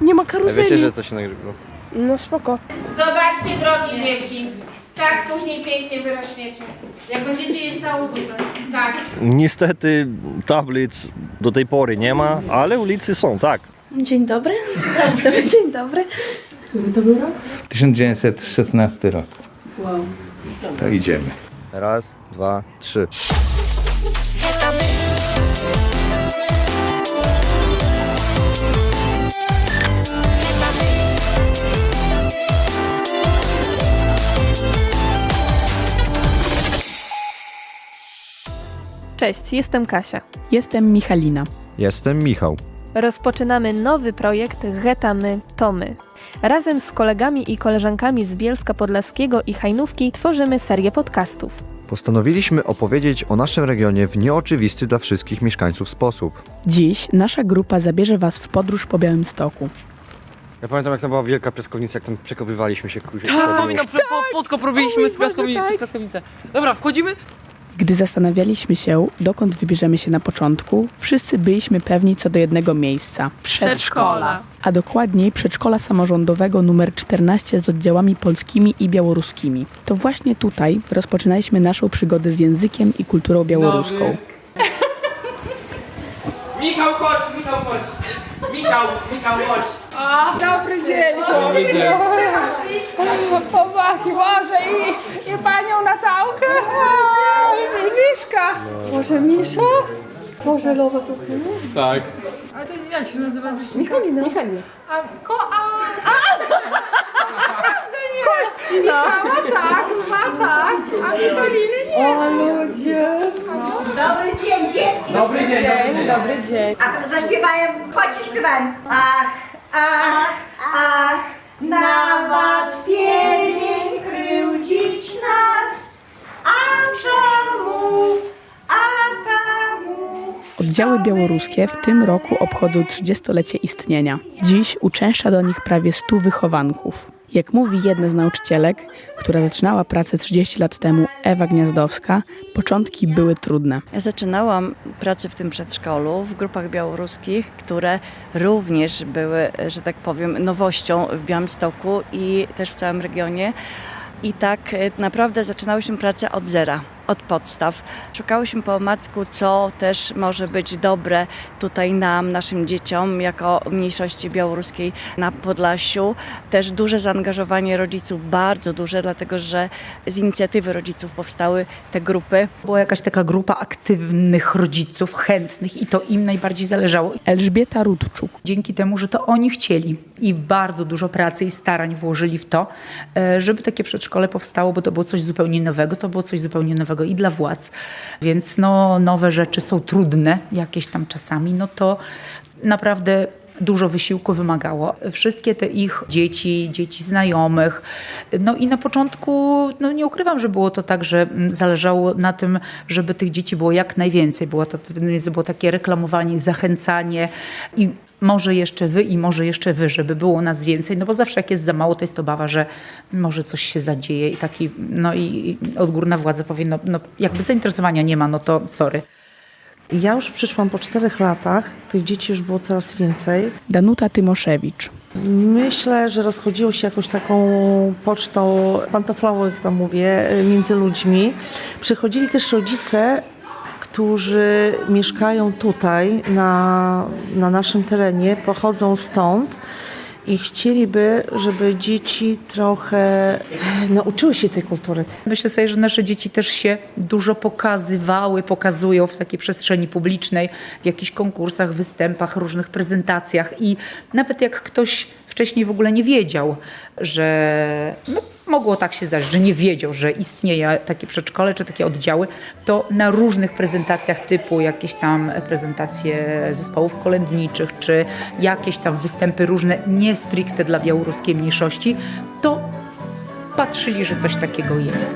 Nie ma karuzeli. Wiecie, że to się nagrywa. No spoko. Zobaczcie, drogi dzieci. Tak później pięknie wyrośniecie. Jak będziecie jeść całą zupę. Tak. Niestety tablic do tej pory nie ma, ale ulicy są, tak. Dzień dobry. Dzień dobry. Który to był rok? 1916 rok. Wow. To idziemy. Raz, dwa, trzy. Cześć, jestem Kasia. Jestem Michalina. Jestem Michał. Rozpoczynamy nowy projekt Hetamy to my. Razem z kolegami i koleżankami z Bielska Podlaskiego i Hajnówki tworzymy serię podcastów. Postanowiliśmy opowiedzieć o naszym regionie w nieoczywisty dla wszystkich mieszkańców sposób. Dziś nasza grupa zabierze Was w podróż po Białymstoku. Ja pamiętam, jak tam była wielka piaskownica, jak tam przekopywaliśmy się ku. Pamiętam, podkop robiliśmy z piaskownicy. Dobra, wchodzimy? Gdy zastanawialiśmy się, dokąd wybierzemy się na początku, wszyscy byliśmy pewni co do jednego miejsca. Przedszkola. A dokładniej przedszkola samorządowego numer 14 z oddziałami polskimi i białoruskimi. To właśnie tutaj rozpoczynaliśmy naszą przygodę z językiem i kulturą białoruską. Michał, chodź! Michał, chodź! Dobry dzień. Chłopaki, może i panią Natałkę? I Miszka. Może Misza? Może Lowa tu chyba? Tak. A to jak się nazywa? Michalina. Kościna. Tak, chyba tak. A Michaliny nie. O ludzie. Dobry dzień. Dobry dzień. A zaśpiewają, chodźcie śpiewamy. Ach, nawet pienień krył dziś nas, a czemu, a temu. Oddziały białoruskie w tym roku obchodzą 30-lecie istnienia. Dziś uczęszcza do nich prawie 100 wychowanków. Jak mówi jedna z nauczycielek, która zaczynała pracę 30 lat temu, Ewa Gniazdowska, początki były trudne. Ja zaczynałam pracę w tym przedszkolu w grupach białoruskich, które również były, że tak powiem, nowością w Białymstoku i też w całym regionie. I tak naprawdę zaczynałyśmy pracę od zera, od podstaw. Szukałyśmy po omacku, co też może być dobre tutaj nam, naszym dzieciom, jako mniejszości białoruskiej na Podlasiu. Też duże zaangażowanie rodziców, bardzo duże, dlatego że z inicjatywy rodziców powstały te grupy. Była jakaś taka grupa aktywnych rodziców, chętnych i to im najbardziej zależało. Elżbieta Rudczuk. Dzięki temu, że to oni chcieli i bardzo dużo pracy i starań włożyli w to, żeby takie przedszkole powstało, bo to było coś zupełnie nowego, i dla władz. Więc nowe rzeczy są trudne jakieś tam czasami, to naprawdę dużo wysiłku wymagało. Wszystkie te ich dzieci znajomych. I na początku, nie ukrywam, że było to tak, że zależało na tym, żeby tych dzieci było jak najwięcej. Było takie reklamowanie, zachęcanie i może jeszcze wy, żeby było nas więcej, bo zawsze jak jest za mało, to jest obawa, że może coś się zadzieje i odgórna władza powie, jakby zainteresowania nie ma, to sorry. Ja już przyszłam po 4 latach, tych dzieci już było coraz więcej. Danuta Tymoszewicz. Myślę, że rozchodziło się jakoś taką pocztą pantoflową, jak to mówię, między ludźmi. Przychodzili też rodzice, którzy mieszkają tutaj, na naszym terenie, pochodzą stąd i chcieliby, żeby dzieci trochę nauczyły się tej kultury. Myślę sobie, że nasze dzieci też się dużo pokazują w takiej przestrzeni publicznej, w jakichś konkursach, występach, różnych prezentacjach i nawet jak ktoś wcześniej w ogóle nie wiedział, że mogło tak się zdarzyć, że nie wiedział, że istnieje takie przedszkole czy takie oddziały, to na różnych prezentacjach typu jakieś tam prezentacje zespołów kolędniczych czy jakieś tam występy różne, nie stricte dla białoruskiej mniejszości, to patrzyli, że coś takiego jest.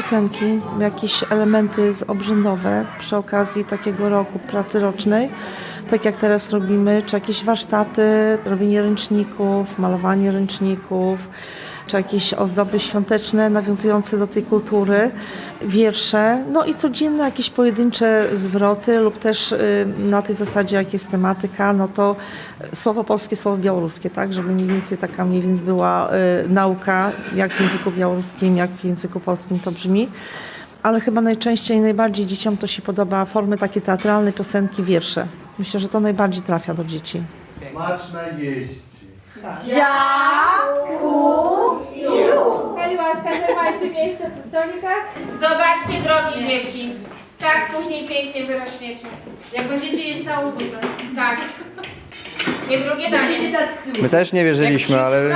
piosenki, jakieś elementy obrzędowe przy okazji takiego roku pracy rocznej, tak jak teraz robimy, czy jakieś warsztaty, robienie ręczników, malowanie ręczników, czy jakieś ozdoby świąteczne nawiązujące do tej kultury, wiersze, no i codzienne jakieś pojedyncze zwroty lub też na tej zasadzie, jak jest tematyka, no to słowo polskie, słowo białoruskie, tak, żeby mniej więcej taka była nauka, jak w języku białoruskim, jak w języku polskim to brzmi. Ale chyba najczęściej, najbardziej dzieciom to się podoba formy takie teatralne, piosenki, wiersze. Myślę, że to najbardziej trafia do dzieci. Smaczna jeść. Pani łaska, zajmajcie miejsce w stolikach. Zobaczcie, drogi dzieci. Tak później pięknie wyrośniecie. Jak będziecie jeść całą zupę. Tak. Nie drugie danie. My też nie wierzyliśmy, ale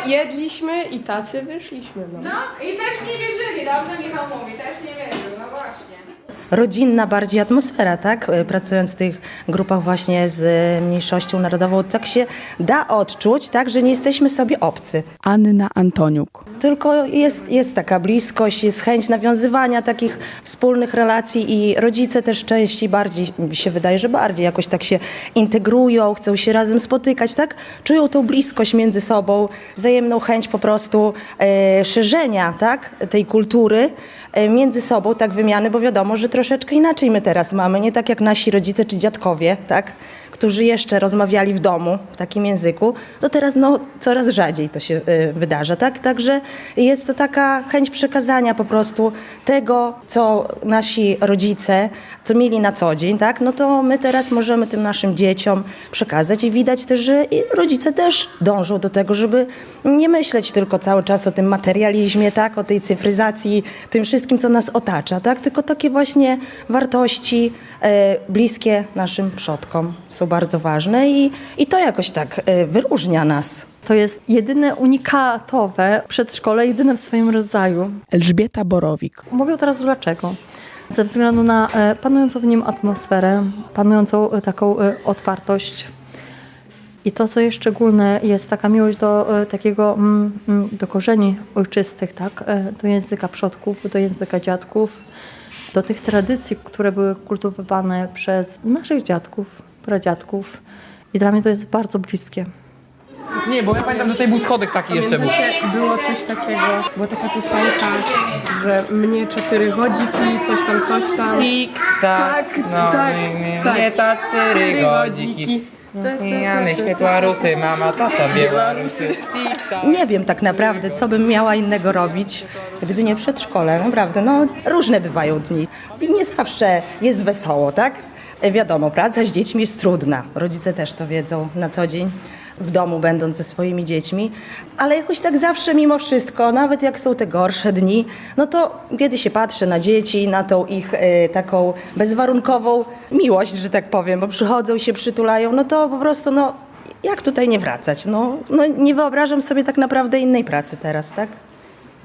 Jedliśmy i tacy wyszliśmy. No i też nie wierzyli. Dobrze Michał mówi, też nie wierzył. No właśnie. Rodzinna bardziej atmosfera, tak? Pracując w tych grupach właśnie z mniejszością narodową, tak się da odczuć, tak, że nie jesteśmy sobie obcy. Anna Antoniuk. Tylko jest taka bliskość, jest chęć nawiązywania takich wspólnych relacji i rodzice też częściej bardziej, mi się wydaje, że bardziej jakoś tak się integrują, chcą się razem spotykać, tak? Czują tą bliskość między sobą, wzajemną chęć po prostu szerzenia, tak? Tej kultury między sobą, tak, wymiany, bo wiadomo, że troszeczkę inaczej my teraz mamy, nie tak jak nasi rodzice czy dziadkowie, tak? Którzy jeszcze rozmawiali w domu w takim języku, to teraz coraz rzadziej to się wydarza, tak? Także jest to taka chęć przekazania po prostu tego, co nasi rodzice, co mieli na co dzień, tak? No to my teraz możemy tym naszym dzieciom przekazać i widać też, że rodzice też dążą do tego, żeby nie myśleć tylko cały czas o tym materializmie, tak? O tej cyfryzacji, tym wszystkim, co nas otacza, tak? Tylko takie właśnie wartości bliskie naszym przodkom są bardzo ważne i to jakoś tak wyróżnia nas. To jest jedyne unikatowe przedszkole, jedyne w swoim rodzaju. Elżbieta Borowik. Mówię teraz dlaczego. Ze względu na panującą w nim atmosferę, panującą taką otwartość. I to, co jest szczególne, jest taka miłość do takiego, do korzeni ojczystych, tak? Do języka przodków, do języka dziadków, do tych tradycji, które były kultywowane przez naszych dziadków, pradziadków. I dla mnie to jest bardzo bliskie. Nie, bo ja pamiętam, że tutaj był schodek taki jeszcze był. Było coś takiego, była taka piosenka, że mnie 4 godziki, coś tam. Tik, tak, mnie ta 4 godziki. Jany, światła rusy, mama, tata, Białorusy. Nie wiem tak naprawdę, co bym miała innego robić, gdyby nie przedszkole. Naprawdę, różne bywają dni. I nie zawsze jest wesoło, tak? Wiadomo, praca z dziećmi jest trudna. Rodzice też to wiedzą na co dzień, w domu będąc ze swoimi dziećmi. Ale jakoś tak zawsze mimo wszystko, nawet jak są te gorsze dni, no to kiedy się patrzy na dzieci, na tą ich taką bezwarunkową miłość, że tak powiem, bo przychodzą i się przytulają, no to po prostu, jak tutaj nie wracać? Nie wyobrażam sobie tak naprawdę innej pracy teraz, tak?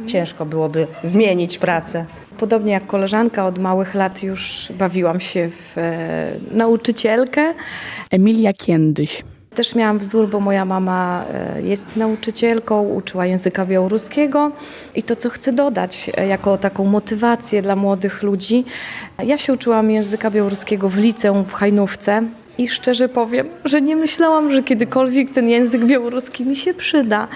Ciężko byłoby zmienić pracę. Podobnie jak koleżanka, od małych lat już bawiłam się w nauczycielkę. Emilia Kiendyś. Też miałam wzór, bo moja mama jest nauczycielką, uczyła języka białoruskiego i to, co chcę dodać jako taką motywację dla młodych ludzi. Ja się uczyłam języka białoruskiego w liceum w Hajnówce i szczerze powiem, że nie myślałam, że kiedykolwiek ten język białoruski mi się przyda.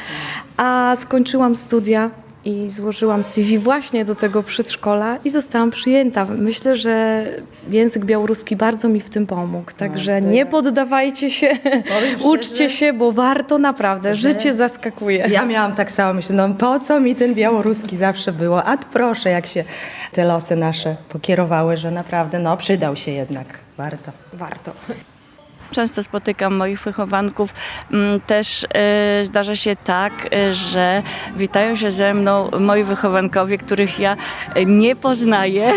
A skończyłam studia i złożyłam CV właśnie do tego przedszkola i zostałam przyjęta. Myślę, że język białoruski bardzo mi w tym pomógł, także nie poddawajcie się, uczcie się, bo warto naprawdę, życie zaskakuje. Ja miałam tak samo, myślę, po co mi ten białoruski zawsze było, a tu proszę, jak się te losy nasze pokierowały, że naprawdę, przydał się jednak bardzo. Warto. Często spotykam moich wychowanków. Też zdarza się tak, że witają się ze mną moi wychowankowie, których ja nie poznaję,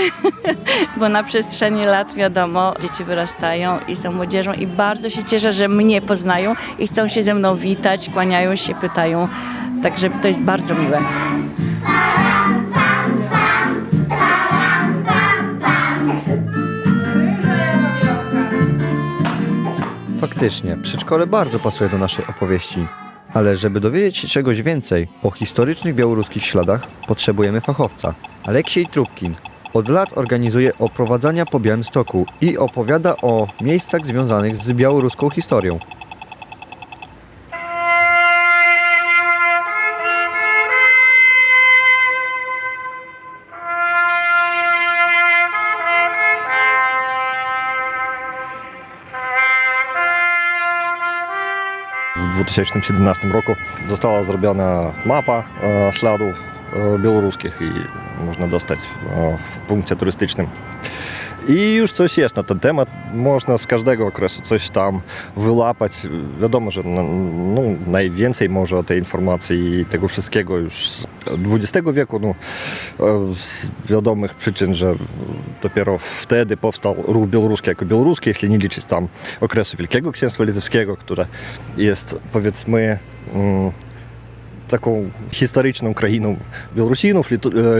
bo na przestrzeni lat, wiadomo, dzieci wyrastają i są młodzieżą i bardzo się cieszę, że mnie poznają i chcą się ze mną witać, kłaniają się, pytają. Także to jest bardzo miłe. Faktycznie, przedszkole bardzo pasuje do naszej opowieści. Ale żeby dowiedzieć się czegoś więcej o historycznych białoruskich śladach, potrzebujemy fachowca. Aleksiej Trubkin od lat organizuje oprowadzania po Białymstoku i opowiada o miejscach związanych z białoruską historią. W 2017 roku została zrobiona mapa śladów białoruskich i można dostać w punkcie turystycznym. I już coś jest na ten temat. Można z każdego okresu coś tam wyłapać. Wiadomo, że najwięcej może tej informacji i tego wszystkiego już z XX wieku. Z wiadomych przyczyn, że dopiero wtedy powstał ruch białoruski jako białoruski, jeśli nie liczyć tam okresu Wielkiego Księstwa Litewskiego, które jest, powiedzmy, taką historyczną krainą Białorusinów,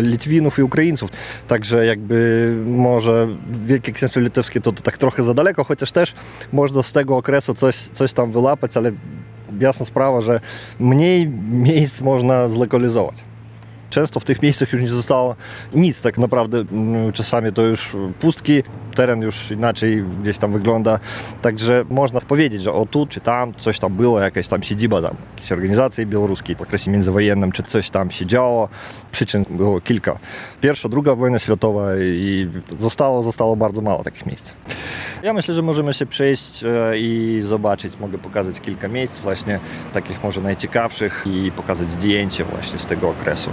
Litwinów i Ukraińców. Także jakby może Wielkie Księstwo Litewskie to tak trochę za daleko, chociaż też można z tego okresu coś tam wyłapać, ale jasna sprawa, że mniej miejsc można zlokalizować. Często w tych miejscach już nie zostało nic tak naprawdę. Czasami to już pustki, teren już inaczej gdzieś tam wygląda. Także można powiedzieć, że o tu czy tam coś tam było, jakaś tam siedziba, tam jakieś organizacje białoruskie w okresie międzywojennym, czy coś tam się działo. Przyczyn było kilka. Pierwsza, druga wojna światowa i zostało bardzo mało takich miejsc. Ja myślę, że możemy się przejść i zobaczyć, mogę pokazać kilka miejsc właśnie takich może najciekawszych i pokazać zdjęcie właśnie z tego okresu.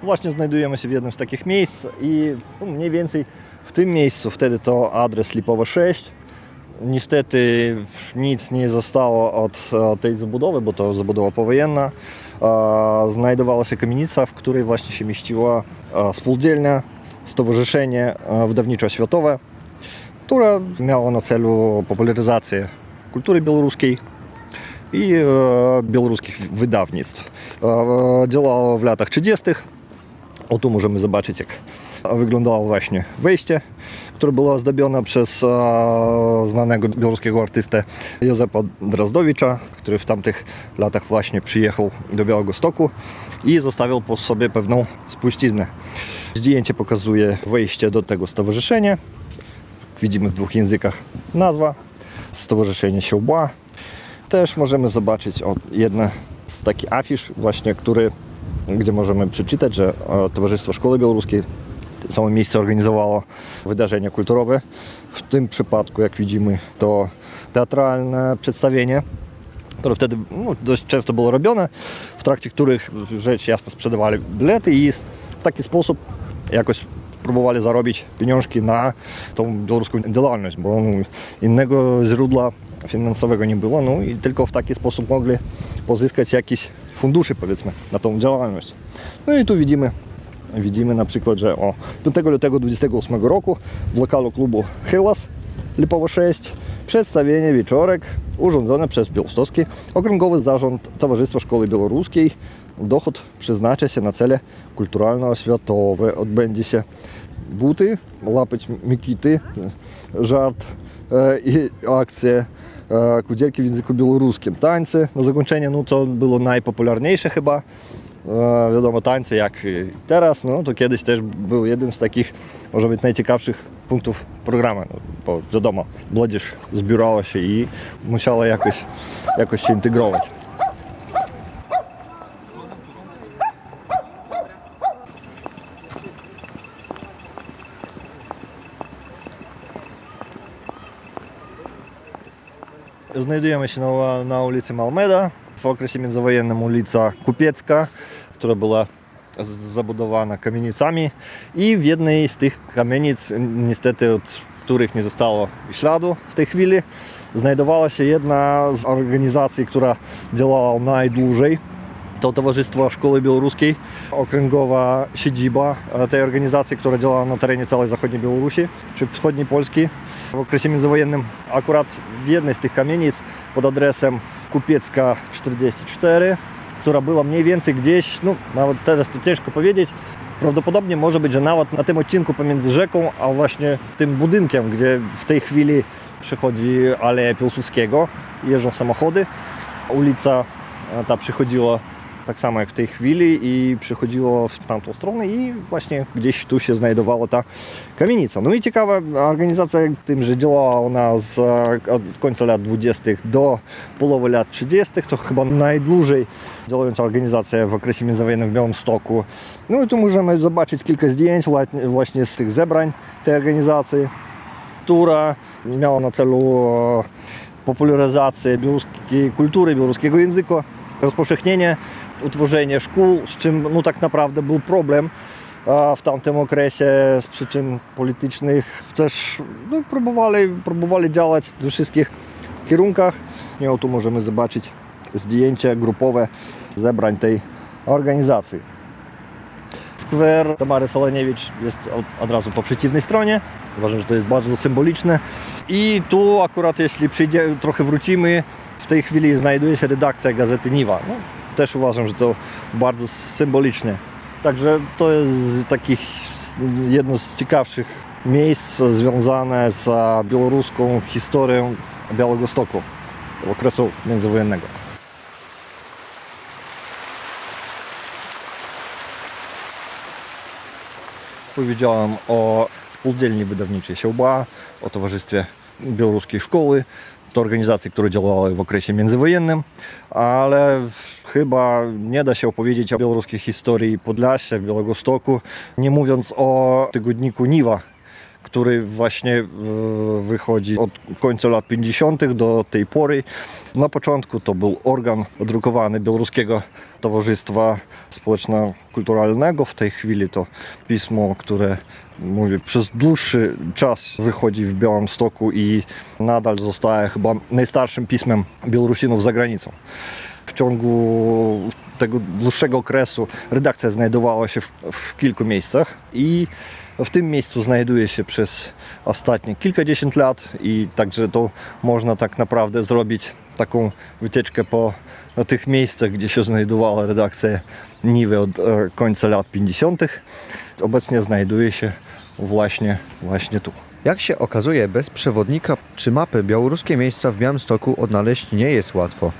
Właśnie znajdujemy się w jednym z takich miejsc i mniej więcej w tym miejscu wtedy to adres Lipowa 6. Niestety nic nie zostało od tej zabudowy, bo to zabudowa powojenna. Znajdowała się kamienica, w której właśnie się mieściła spółdzielnia, stowarzyszenie wydawniczo-oświatowe, które miało na celu popularyzację kultury białoruskiej i białoruskich wydawnictw. Działało w latach 30. O tu możemy zobaczyć, jak wyglądało właśnie wejście, które było ozdobione przez znanego białoruskiego artystę Józefa Drozdowicza, który w tamtych latach właśnie przyjechał do Białegostoku i zostawił po sobie pewną spuściznę. Zdjęcie pokazuje wejście do tego stowarzyszenia. Widzimy w dwóch językach nazwa. Stowarzyszenie Siełbła. Też możemy zobaczyć jedne z takich afisz właśnie, gdzie możemy przeczytać, że Towarzystwo Szkoły Białoruskiej samo miejsce organizowało wydarzenia kulturowe. W tym przypadku, jak widzimy, to teatralne przedstawienie, które wtedy dość często było robione, w trakcie których rzecz jasna sprzedawali bilety i w taki sposób jakoś próbowali zarobić pieniążki na tą białoruską działalność, bo innego źródła finansowego nie było, i tylko w taki sposób mogli pozyskać jakieś fundusze, powiedzmy, na tą działalność. I tu widzimy na przykład, że 5 lutego 28 roku w lokalu klubu Hellas Lipowa 6 przedstawienie wieczorek urządzone przez Białostocki Okręgowy Zarząd Towarzystwa Szkoły Białoruskiej. Dochód przeznacza się na cele kulturalno-oświatowe. Odbędzie się buty, łapać mikity, żart i akcje, kudzielki w języku białoruskim. Tańce na zakończenie, to było najpopularniejsze chyba. Wiadomo, tańce jak teraz, to kiedyś też był jeden z takich, może być, najciekawszych punktów programu, bo wiadomo, młodzież zbierała się i musiała jakoś się integrować. Znajdujemy się na ulicy Malmeda, w okresie międzywojennym ulica Kupiecka, która była zabudowana kamienicami i w jednej z tych kamienic, niestety od których nie zostało śladu w tej chwili, znajdowała się jedna z organizacji, która działała najdłużej. To Towarzystwo Szkoły Białoruskiej, okręgowa siedziba tej organizacji, która działała na terenie całej zachodniej Białorusi, czy wschodniej Polski. W okresie międzywojennym akurat w jednej z tych kamienic pod adresem Kupiecka 44, która była mniej więcej gdzieś, nawet teraz to ciężko powiedzieć, Prawdopodobnie może być, że nawet na tym odcinku pomiędzy rzeką, a właśnie tym budynkiem, gdzie w tej chwili przechodzi Aleja Piłsudskiego, jeżdżą samochody. Ulica ta przychodziła tak samo jak w tej chwili i przychodziło w tamtą stronę i właśnie gdzieś tu się znajdowała ta kamienica. No i ciekawa organizacja tym, że działała ona od końca lat 20. do połowy lat 30. To chyba najdłużej działająca organizacja w okresie międzywojennym w Białymstoku. No i tu możemy zobaczyć kilka zdjęć właśnie z tych zebrań tej organizacji, która miała na celu popularyzację białoruskiej kultury, białoruskiego języka, rozpowszechnienie, utworzenie szkół, z czym no, tak naprawdę był problem w tamtym okresie z przyczyn politycznych. Też no, próbowali działać we wszystkich kierunkach. No, tu możemy zobaczyć zdjęcie grupowe zebrań tej organizacji. Skwer Tamary Solaniewicz jest od razu po przeciwnej stronie. Uważam, że to jest bardzo symboliczne. I tu akurat jeśli trochę wrócimy, w tej chwili znajduje się redakcja gazety Niwa. No, też uważam, że to bardzo symbolicznie. Także to jest takich jedno z ciekawszych miejsc związane z białoruską historią Białegostoku okresu międzywojennego. Powiedziałem o spółdzielni wydawniczej Siełba, o Towarzystwie Białoruskiej Szkoły. To organizacje, które działały w okresie międzywojennym, ale chyba nie da się opowiedzieć o białoruskiej historii Podlasia, Białegostoku, nie mówiąc o tygodniku Niwa, który właśnie wychodzi od końca lat 50. do tej pory. Na początku to był organ drukowany Białoruskiego Towarzystwa Społeczno-Kulturalnego. W tej chwili to pismo, które mówię, przez dłuższy czas wychodzi w Białymstoku i nadal zostaje chyba najstarszym pismem Białorusinów za granicą. W ciągu tego dłuższego okresu redakcja znajdowała się w kilku miejscach i w tym miejscu znajduje się przez ostatnie kilkadziesiąt lat i także to można tak naprawdę zrobić taką wycieczkę po tych miejscach, gdzie się znajdowała redakcja Niwy od końca lat 50. Obecnie znajduje się właśnie tu. Jak się okazuje, bez przewodnika czy mapy białoruskie miejsca w Białymstoku odnaleźć nie jest łatwo.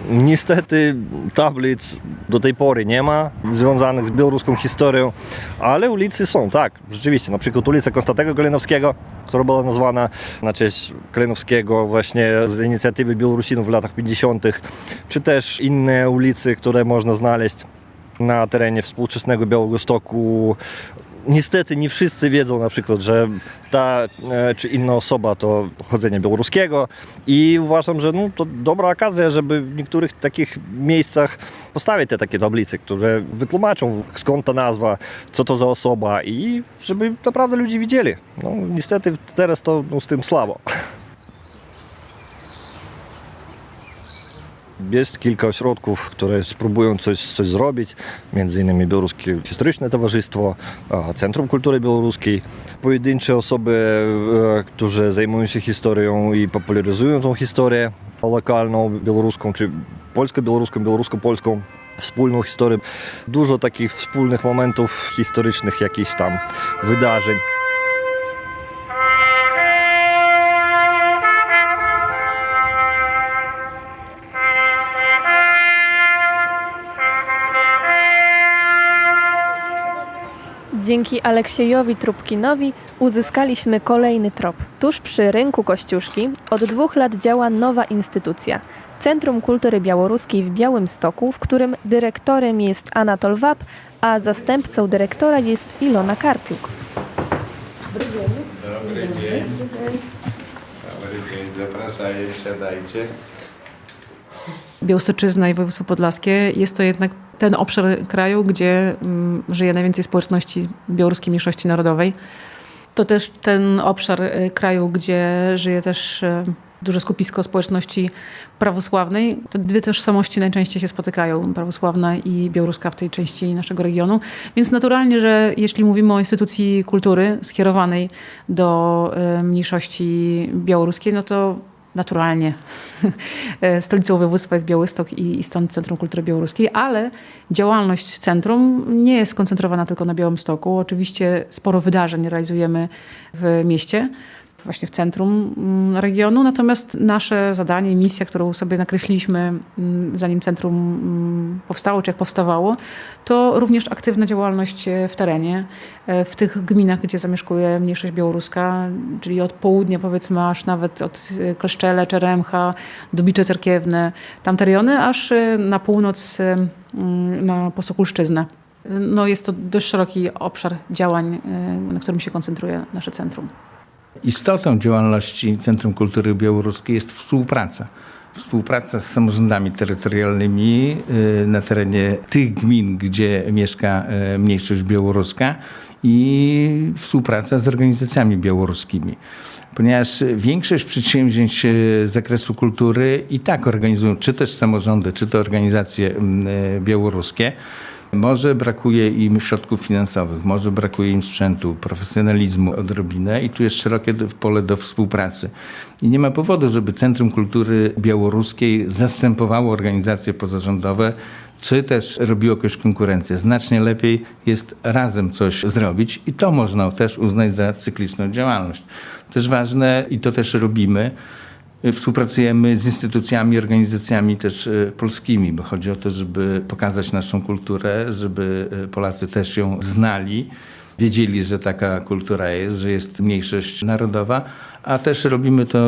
Niestety tablic do tej pory nie ma związanych z białoruską historią, ale ulicy są, tak, rzeczywiście. Na przykład ulica Konstantego Kalinowskiego, która była nazwana na cześć Kalinowskiego właśnie z inicjatywy Białorusinów w latach 50., czy też inne ulice, które można znaleźć na terenie współczesnego Białegostoku. Niestety nie wszyscy wiedzą na przykład, że ta czy inna osoba to pochodzenia białoruskiego i uważam, że no, to dobra okazja, żeby w niektórych takich miejscach postawić te takie tablice, które wytłumaczą skąd ta nazwa, co to za osoba i żeby naprawdę ludzie widzieli. No, niestety teraz to z tym słabo. Jest kilka ośrodków, które spróbują coś zrobić, między innymi Białoruskie Historyczne Towarzystwo, Centrum Kultury Białoruskiej, pojedyncze osoby, które zajmują się historią i popularyzują tą historię lokalną, białoruską, czy polsko-białoruską, białorusko-polską, wspólną historię. Dużo takich wspólnych momentów historycznych, jakichś tam wydarzeń. Dzięki Aleksiejowi Trubkinowi uzyskaliśmy kolejny trop. Tuż przy rynku Kościuszki od 2 lat działa nowa instytucja – Centrum Kultury Białoruskiej w Białymstoku, w którym dyrektorem jest Anatol Wap, a zastępcą dyrektora jest Ilona Karpiuk. Dobry dzień. Dobry dzień, zapraszajcie, siadajcie. Białostoczyzna i województwo podlaskie jest to jednak ten obszar kraju, gdzie żyje najwięcej społeczności białoruskiej mniejszości narodowej. To też ten obszar kraju, gdzie żyje też duże skupisko społeczności prawosławnej. Te dwie tożsamości najczęściej się spotykają, prawosławna i białoruska w tej części naszego regionu. Więc naturalnie, że jeśli mówimy o instytucji kultury skierowanej do mniejszości białoruskiej, no to naturalnie stolicą województwa jest Białystok i stąd Centrum Kultury Białoruskiej, ale działalność centrum nie jest skoncentrowana tylko na Białymstoku. Oczywiście sporo wydarzeń realizujemy w mieście, właśnie w centrum regionu, natomiast nasze zadanie, misja, którą sobie nakreśliliśmy zanim centrum powstało, czy jak powstawało, to również aktywna działalność w terenie, w tych gminach, gdzie zamieszkuje mniejszość białoruska, czyli od południa powiedzmy aż nawet od Kleszczele, Czeremcha, Dubicze Cerkiewne, tamte rejony, aż na północ, na Posokulszczyznę. No jest to dość szeroki obszar działań, na którym się koncentruje nasze centrum. Istotą działalności Centrum Kultury Białoruskiej jest współpraca. Współpraca z samorządami terytorialnymi na terenie tych gmin, gdzie mieszka mniejszość białoruska i współpraca z organizacjami białoruskimi. Ponieważ większość przedsięwzięć z zakresu kultury i tak organizują czy też samorządy, czy to organizacje białoruskie. Może brakuje im środków finansowych, może brakuje im sprzętu, profesjonalizmu odrobinę i tu jest szerokie pole do współpracy. I nie ma powodu, żeby Centrum Kultury Białoruskiej zastępowało organizacje pozarządowe, czy też robiło jakąś konkurencję. Znacznie lepiej jest razem coś zrobić i to można też uznać za cykliczną działalność. Też ważne, i to też robimy, współpracujemy z instytucjami, organizacjami też polskimi, bo chodzi o to, żeby pokazać naszą kulturę, żeby Polacy też ją znali, wiedzieli, że taka kultura jest, że jest mniejszość narodowa, a też robimy to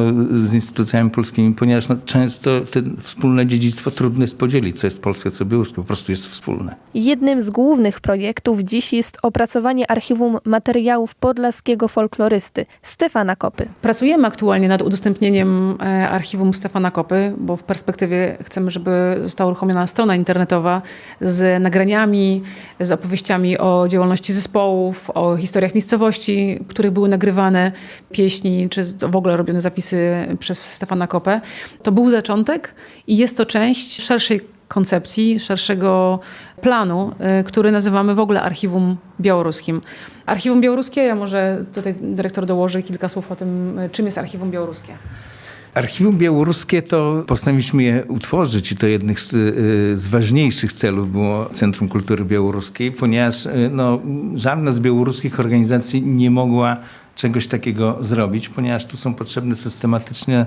z instytucjami polskimi, ponieważ często to wspólne dziedzictwo trudno jest podzielić, co jest polskie, co białoruskie, po prostu jest wspólne. Jednym z głównych projektów dziś jest opracowanie archiwum materiałów podlaskiego folklorysty Stefana Kopy. Pracujemy aktualnie nad udostępnieniem archiwum Stefana Kopy, bo w perspektywie chcemy, żeby została uruchomiona strona internetowa z nagraniami, z opowieściami o działalności zespołów, o historiach miejscowości, których były nagrywane pieśni, czy w ogóle robione zapisy przez Stefana Kopę. To był zaczątek i jest to część szerszej koncepcji, szerszego planu, który nazywamy w ogóle Archiwum Białoruskim. Archiwum Białoruskie, ja może tutaj dyrektor dołoży kilka słów o tym, czym jest Archiwum Białoruskie. Archiwum Białoruskie to postanowiliśmy je utworzyć i to jednych z ważniejszych celów było Centrum Kultury Białoruskiej, ponieważ żadna z białoruskich organizacji nie mogła czegoś takiego zrobić, ponieważ tu są potrzebne systematyczne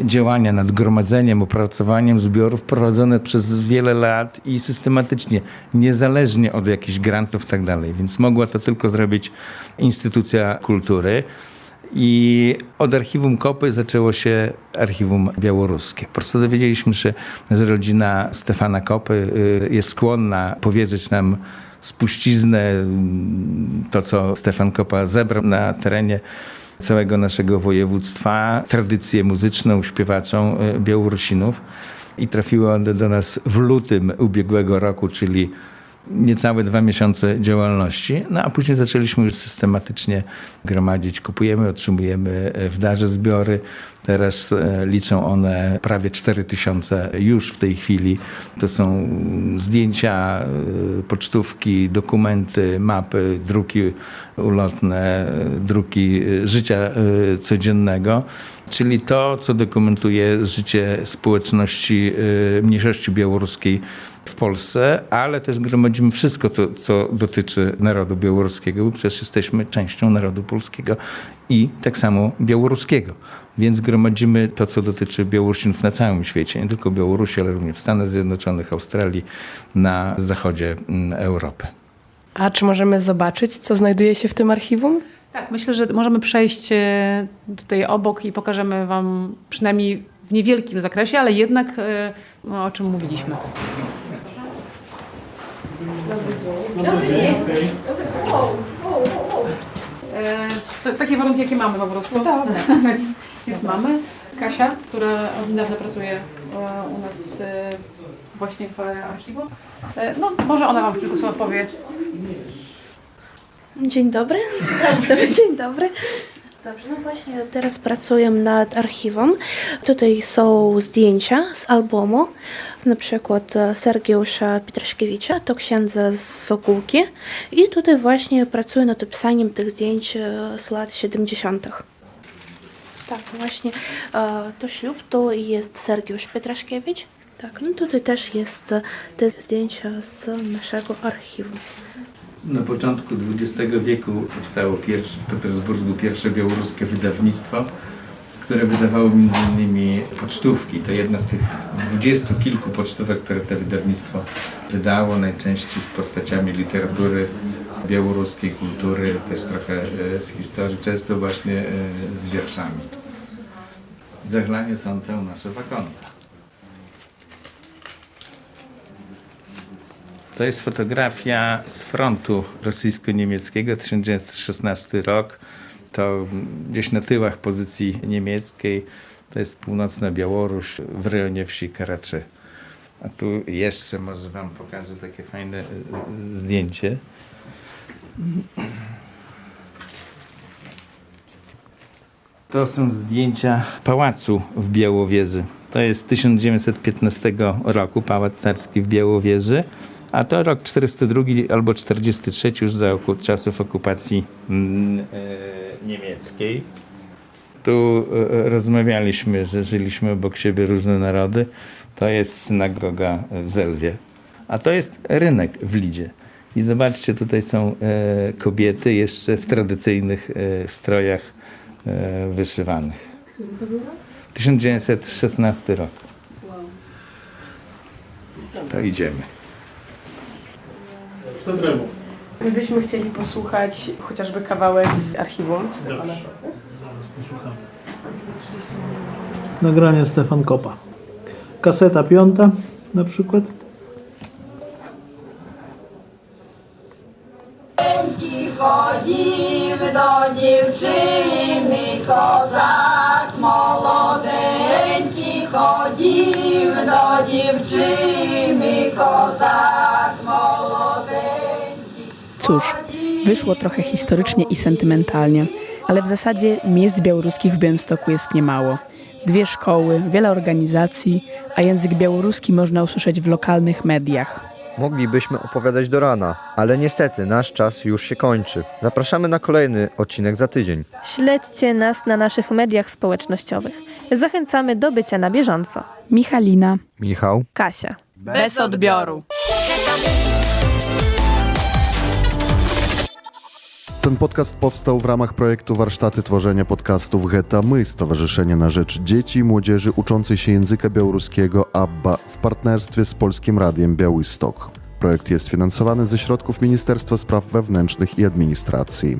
działania nad gromadzeniem, opracowaniem zbiorów prowadzone przez wiele lat i systematycznie, niezależnie od jakichś grantów i tak dalej. Więc mogła to tylko zrobić instytucja kultury. I od Archiwum Kopy zaczęło się Archiwum Białoruskie. Po prostu dowiedzieliśmy się, że rodzina Stefana Kopy jest skłonna powierzyć nam spuściznę, to co Stefan Kopa zebrał na terenie całego naszego województwa, tradycję muzyczną, śpiewaczą Białorusinów i trafiła do nas w lutym ubiegłego roku, czyli niecałe 2 miesiące działalności, a później zaczęliśmy już systematycznie gromadzić, kupujemy, otrzymujemy w darze zbiory. Teraz liczą one prawie 4000 już w tej chwili. To są zdjęcia, pocztówki, dokumenty, mapy, druki ulotne, druki życia codziennego, czyli to, co dokumentuje życie społeczności mniejszości białoruskiej w Polsce, ale też gromadzimy wszystko to, co dotyczy narodu białoruskiego, bo przecież jesteśmy częścią narodu polskiego i tak samo białoruskiego. Więc gromadzimy to, co dotyczy Białorusinów na całym świecie, nie tylko Białorusi, ale również w Stanach Zjednoczonych, Australii, na zachodzie Europy. A czy możemy zobaczyć, co znajduje się w tym archiwum? Tak, myślę, że możemy przejść tutaj obok i pokażemy Wam przynajmniej w niewielkim zakresie, ale jednak o czym mówiliśmy. Dobry dzień. Takie warunki, jakie mamy po prostu. Więc mamy Kasia, która od niedawna pracuje u nas właśnie w archiwum. Może ona Wam tylko słowo powie. Dzień dobry. Dzień dobry. Dobrze, właśnie teraz pracuję nad archiwum. Tutaj są zdjęcia z albumu, na przykład Sergiusza Pietraszkiewicza, to księdza z Sokółki. I tutaj właśnie pracuję nad opisaniem tych zdjęć z lat 70. Tak, właśnie to ślub to jest Sergiusz Pietraszkiewicz. Tak, no tutaj też jest te zdjęcia z naszego archiwum. Na początku XX wieku powstało w Petersburgu pierwsze białoruskie wydawnictwo, które wydawało m.in. pocztówki. To jedna z tych 20 kilku pocztówek, które to wydawnictwo wydało, najczęściej z postaciami literatury białoruskiej, kultury, też trochę z historii, często właśnie z wierszami. Zaglanie sądzę nasze wakonca. To jest fotografia z frontu rosyjsko-niemieckiego, 1916 rok. To gdzieś na tyłach pozycji niemieckiej. To jest północna Białoruś w rejonie wsi Karaczy. A tu jeszcze może wam pokażę takie fajne zdjęcie. To są zdjęcia pałacu w Białowieży. To jest 1915 roku, Pałac Carski w Białowieży. A to rok 42 albo 43 już za czasów okupacji niemieckiej. Tu rozmawialiśmy, że żyliśmy obok siebie różne narody. To jest synagoga w Zelwie. A to jest rynek w Lidzie. I zobaczcie, tutaj są kobiety jeszcze w tradycyjnych strojach wyszywanych. 1916 rok. To idziemy. My byśmy chcieli posłuchać chociażby kawałek z archiwum. Dobrze, zaraz posłuchamy. Nagranie Stefan Kopa. Kaseta 5 na przykład. Ходім до дівчини, козак молоденький, ходім до дівчини, козак молоденький. Cóż, wyszło trochę historycznie i sentymentalnie, ale w zasadzie miejsc białoruskich w Białymstoku jest niemało. 2 szkoły, wiele organizacji, a język białoruski można usłyszeć w lokalnych mediach. Moglibyśmy opowiadać do rana, ale niestety nasz czas już się kończy. Zapraszamy na kolejny odcinek za tydzień. Śledźcie nas na naszych mediach społecznościowych. Zachęcamy do bycia na bieżąco. Michalina. Michał. Kasia. Bez odbioru. Ten podcast powstał w ramach projektu Warsztaty Tworzenia Podcastów Geta My, Stowarzyszenie na Rzecz Dzieci i Młodzieży uczącej się języka białoruskiego ABBA w partnerstwie z Polskim Radiem Białystok. Projekt jest finansowany ze środków Ministerstwa Spraw Wewnętrznych i Administracji.